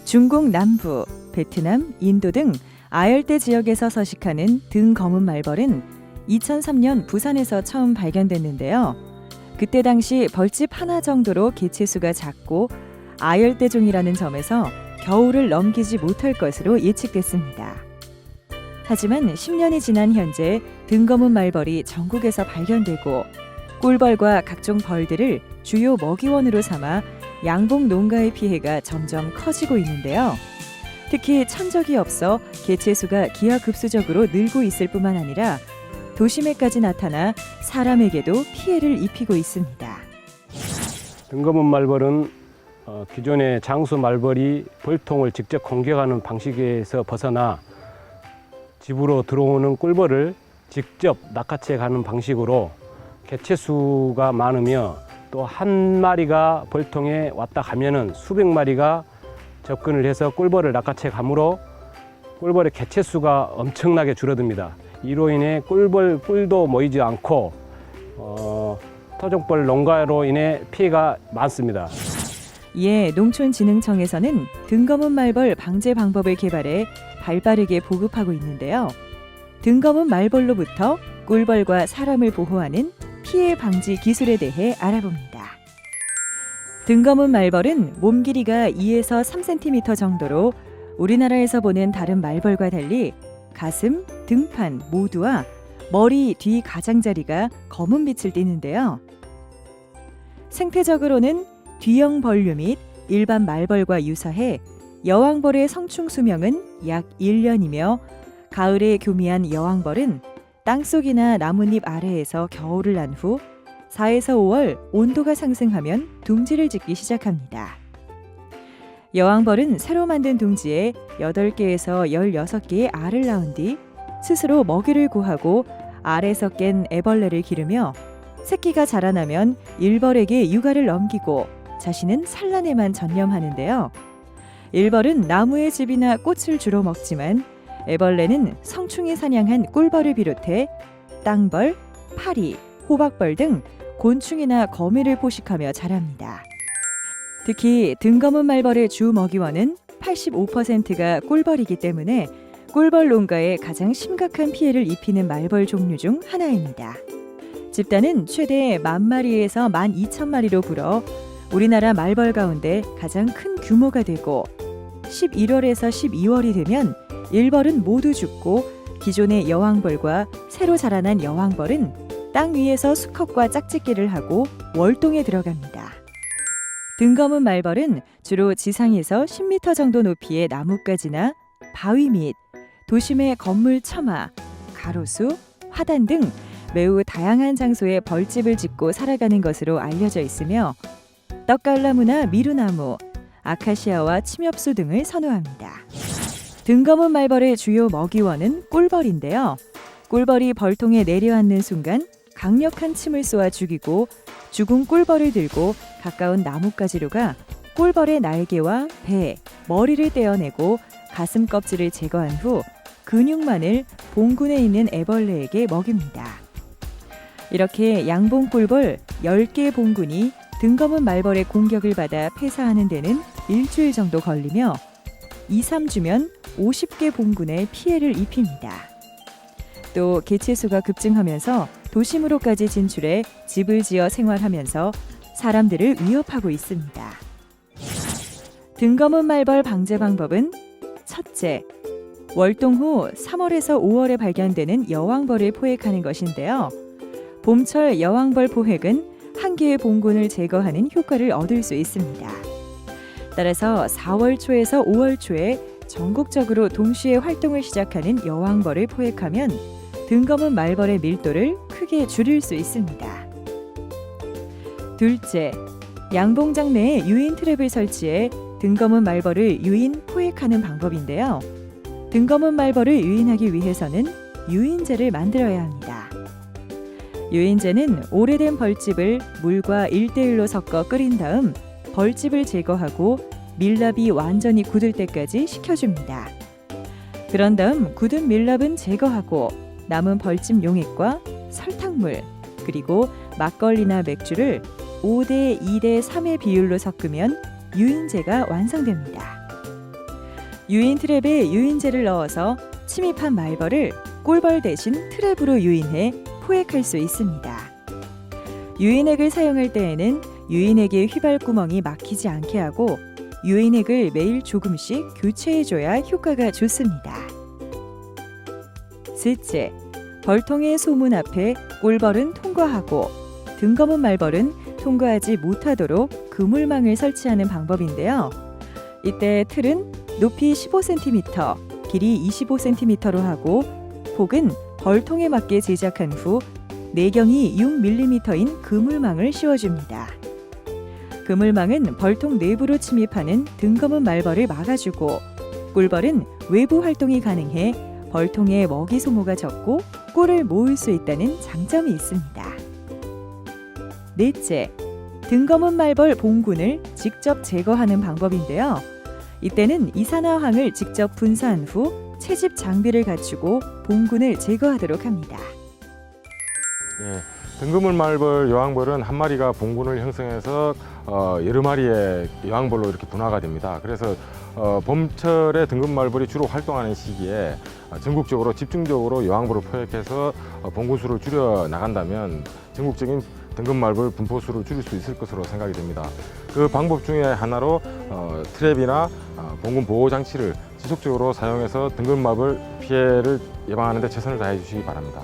중국 남부, 베트남, 인도 등 아열대 지역에서 서식하는 등 검은 말벌은 2003년 부산에서 처음 발견됐는데요. 그때 당시 벌집 하나 정도로 개체수가 작고 아열대종이라는 점에서 겨울을 넘기지 못할 것으로 예측됐습니다. 하지만 10년이 지난 현재 등 검은 말벌이 전국에서 발견되고 꿀벌과 각종 벌들을 주요 먹이원으로 삼아 양봉 농가의 피해가 점점 커지고 있는데요. 특히 천적이 없어 개체수가 기하급수적으로 늘고 있을 뿐만 아니라 도심에까지 나타나 사람에게도 피해를 입히고 있습니다. 등검은 말벌은 기존의 장수 말벌이 벌통을 직접 공격하는 방식에서 벗어나 집으로 들어오는 꿀벌을 직접 낚아채 가는 방식으로 개체수가 많으며 또 한 마리가 벌통에 왔다 가면은 수백 마리가 접근을 해서 꿀벌을 낚아채 가므로 꿀벌의 개체수가 엄청나게 줄어듭니다. 이로 인해 꿀도 모이지 않고 토종벌 농가로 인해 피해가 많습니다. 이에 농촌진흥청에서는 등검은 말벌 방제 방법을 개발해 발빠르게 보급하고 있는데요. 등검은 말벌로부터 꿀벌과 사람을 보호하는 피해 방지 기술에 대해 알아봅니다. 등검은 말벌은 몸 길이가 2에서 3cm 정도로 우리나라에서 보는 다른 말벌과 달리 가슴, 등판 모두와 머리 뒤 가장자리가 검은 빛을 띠는데요. 생태적으로는 뒤형 벌류 및 일반 말벌과 유사해 여왕벌의 성충 수명은 약 1년이며 가을에 교미한 여왕벌은 땅속이나 나뭇잎 아래에서 겨울을 난 후 4에서 5월 온도가 상승하면 둥지를 짓기 시작합니다. 여왕벌은 새로 만든 둥지에 8개에서 16개의 알을 낳은 뒤 스스로 먹이를 구하고 알에서 깬 애벌레를 기르며 새끼가 자라나면 일벌에게 육아를 넘기고 자신은 산란에만 전념하는데요. 일벌은 나무의 즙이나 꽃을 주로 먹지만 애벌레는 성충이 사냥한 꿀벌을 비롯해 땅벌, 파리, 호박벌 등 곤충이나 거미를 포식하며 자랍니다. 특히 등검은 말벌의 주 먹이원은 85%가 꿀벌이기 때문에 꿀벌 농가에 가장 심각한 피해를 입히는 말벌 종류 중 하나입니다. 집단은 최대 10,000마리에서 12,000마리로 불어 우리나라 말벌 가운데 가장 큰 규모가 되고 11월에서 12월이 되면 일벌은 모두 죽고 기존의 여왕벌과 새로 자라난 여왕벌은 땅 위에서 수컷과 짝짓기를 하고 월동에 들어갑니다. 등검은 말벌은 주로 지상에서 10m 정도 높이의 나뭇가지나 바위 및 도심의 건물 처마, 가로수, 화단 등 매우 다양한 장소에 벌집을 짓고 살아가는 것으로 알려져 있으며 떡갈나무나 미루나무, 아카시아와 침엽수 등을 선호합니다. 등검은 말벌의 주요 먹이원은 꿀벌인데요. 꿀벌이 벌통에 내려앉는 순간 강력한 침을 쏘아 죽이고 죽은 꿀벌을 들고 가까운 나뭇가지로 가 꿀벌의 날개와 배, 머리를 떼어내고 가슴 껍질을 제거한 후 근육만을 봉군에 있는 애벌레에게 먹입니다. 이렇게 양봉 꿀벌 10개 봉군이 등검은 말벌의 공격을 받아 폐사하는 데는 일주일 정도 걸리며 2, 3주면 50개 봉군에 피해를 입힙니다. 또 개체수가 급증하면서 도심으로까지 진출해 집을 지어 생활하면서 사람들을 위협하고 있습니다. 등검은 말벌 방제 방법은 첫째, 월동 후 3월에서 5월에 발견되는 여왕벌을 포획하는 것인데요. 봄철 여왕벌 포획은 한 개의 봉군을 제거하는 효과를 얻을 수 있습니다. 따라서 4월 초에서 5월 초에 전국적으로 동시에 활동을 시작하는 여왕벌을 포획하면 등검은 말벌의 밀도를 크게 줄일 수 있습니다. 둘째, 양봉장 내에 유인 트랩을 설치해 등검은 말벌을 유인 포획하는 방법인데요. 등검은 말벌을 유인하기 위해서는 유인제를 만들어야 합니다. 유인제는 오래된 벌집을 물과 1:1로 섞어 끓인 다음 벌집을 제거하고 밀랍이 완전히 굳을 때까지 식혀줍니다. 그런 다음 굳은 밀랍은 제거하고 남은 벌집 용액과 설탕물 그리고 막걸리나 맥주를 5:2:3의 비율로 섞으면 유인제가 완성됩니다. 유인 트랩에 유인제를 넣어서 침입한 말벌을 꿀벌 대신 트랩으로 유인해 포획할 수 있습니다. 유인액을 사용할 때에는 유인액의 휘발구멍이 막히지 않게 하고 유인액을 매일 조금씩 교체해줘야 효과가 좋습니다. 셋째, 벌통의 소문 앞에 꿀벌은 통과하고 등검은 말벌은 통과하지 못하도록 그물망을 설치하는 방법인데요. 이때 틀은 높이 15cm, 길이 25cm로 하고 폭은 벌통에 맞게 제작한 후 내경이 6mm인 그물망을 씌워줍니다. 그물망은 벌통 내부로 침입하는 등검은 말벌을 막아주고 꿀벌은 외부 활동이 가능해 벌통의 먹이 소모가 적고 꿀을 모을 수 있다는 장점이 있습니다. 넷째, 등검은 말벌 봉군을 직접 제거하는 방법인데요. 이때는 이산화황을 직접 분사한 후 채집 장비를 갖추고 봉군을 제거하도록 합니다. 예, 등거물 말벌 여왕벌은 한 마리가 봉군을 형성해서 여러 마리의 여왕벌로 이렇게 분화가 됩니다. 그래서 봄철에 등거물 말벌이 주로 활동하는 시기에 전국적으로 집중적으로 여왕벌을 포획해서 봉군 수를 줄여 나간다면 전국적인 등거물 말벌 분포수를 줄일 수 있을 것으로 생각이 됩니다. 그 방법 중에 하나로 트랩이나 봉군 보호 장치를 지속적으로 사용해서 등거물 말벌 피해를 예방하는 데 최선을 다해 주시기 바랍니다.